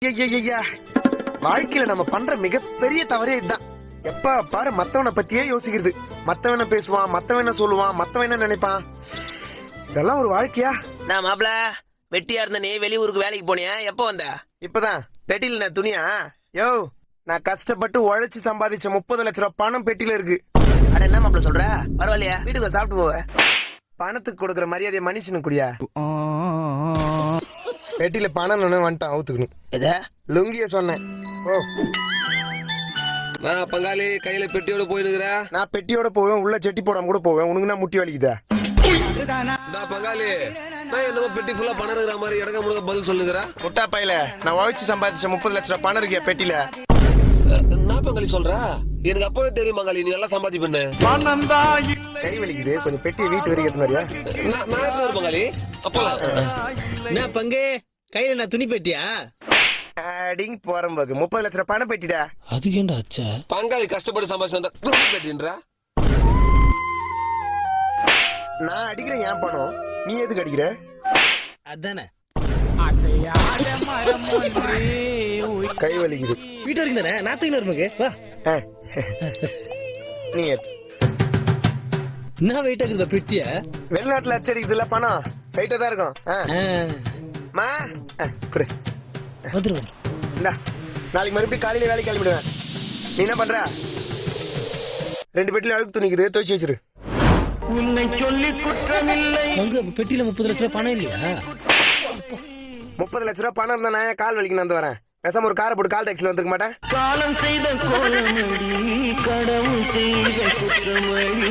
ஐயா வாழ்க்கையில நம்ம பண்ற மிகப்பெரிய தவறே இதுதான். எப்ப பாரு மத்தவனை பத்தியே யோசிக்கிறது. மத்தவன பேசுவான், மத்தவன சொல்லுவான், மத்தவன நினைப்பான். இதெல்லாம் ஒரு வாழ்க்கையா? நான் மாப்பிள வெட்டியா இருந்த நீ வெளியூருக்கு வேலைக்கு போனியா? எப்ப வந்த? இப்பதான் பெட்டியில நான் துணியா யோ, நான் கஷ்டப்பட்டு உழைச்சு சம்பாதிச்ச 30 லட்ச ரூபாய் பணம் பெட்டியில இருக்கு. அட என்ன மாப்பிள சொல்ற? பரவாயில்லையா? வீட்டுக்கு சாப்பிட்டு போவ. பணத்துக்கு கொடுக்கற மரியாதையை மனுஷனுக்கு குடியா? பெட்டியில பணம் வந்துட்டான் அவுத்துக்கணும். எத லுங்கிய சொன்னேன். ஓ நான் பங்காளி கையில பெட்டியோட போயிருக்கிற. நான் பெட்டியோட போவேன், உள்ள செட்டி போடாம கூட போவேன். உனக்கு நான் முட்டி வலிக்குதா? பங்காளி நான் என்னமோ பெட்டி ஃபுல்லா பணம் இருக்கிற மாதிரி இடக்க முழுக்க பதில் சொல்லுங்கிற. முட்டா பையில நான் உழைச்சு சம்பாதிச்ச 30 லட்ச ரூபாய் பணம் இருக்கியா பெட்டியில? நான் பங்காளி சொல்ற எனக்கு அப்பவே தெரியும் பங்காளி நீ நல்லா சம்பாதி பண்ணு. கை வலிக்குது, கொஞ்சம் பெட்டியை வீட்டு வரைக்கும் ஏத்த மாதிரியா? நான் எத்தனை பங்காளி அப்போலாம் என்ன பங்கு கையில நான் துணி பெட்டியா? அடிங் போறேன் பாக்கு 30 லட்ச ரூபாய் பணம் பெட்டிடா. அது ஏண்டா அச்சா? பங்காளி கஷ்டப்பட்டு சம்பாதிச்சு வந்தா துணி பெட்டின்றா. நான் அடிக்கிறேன் ஏன் பணம், நீ எதுக்கு அடிக்கிற? அதானே கை வலிக்குது. வீட்டு வரைக்கும் தானே நான் தூக்கில இருமுக்கு வா. நீ ஏத்து. என்ன வெயிட் ஆகுது பெட்டிய? வெளிநாட்டுல அச்சடிக்குதுல பணம் வெயிட்டா தான் இருக்கும். மா குடு. வந்துரும் இந்தா, நாளைக்கு மறுபடியும் காலையில வேலைக்கு கிளம்பிடுவேன். நீ என்ன பண்ற? 2 பெட்டில அழுக்கு துணிக்குது, துவைச்சு வச்சிரு. பங்கு பெட்டியில 30 லட்ச ரூபாய் பணம் இல்லையா? 30 லட்ச ரூபாய் பணம் இருந்தா நான் கால் வலிக்கு நான் வரேன். பேசாம ஒரு காரை போட்டு கால் டாக்ஸில வந்துருக்க மாட்டேன். காலம் செய்த கோலமடி கடவுள் செய்த குற்றமடி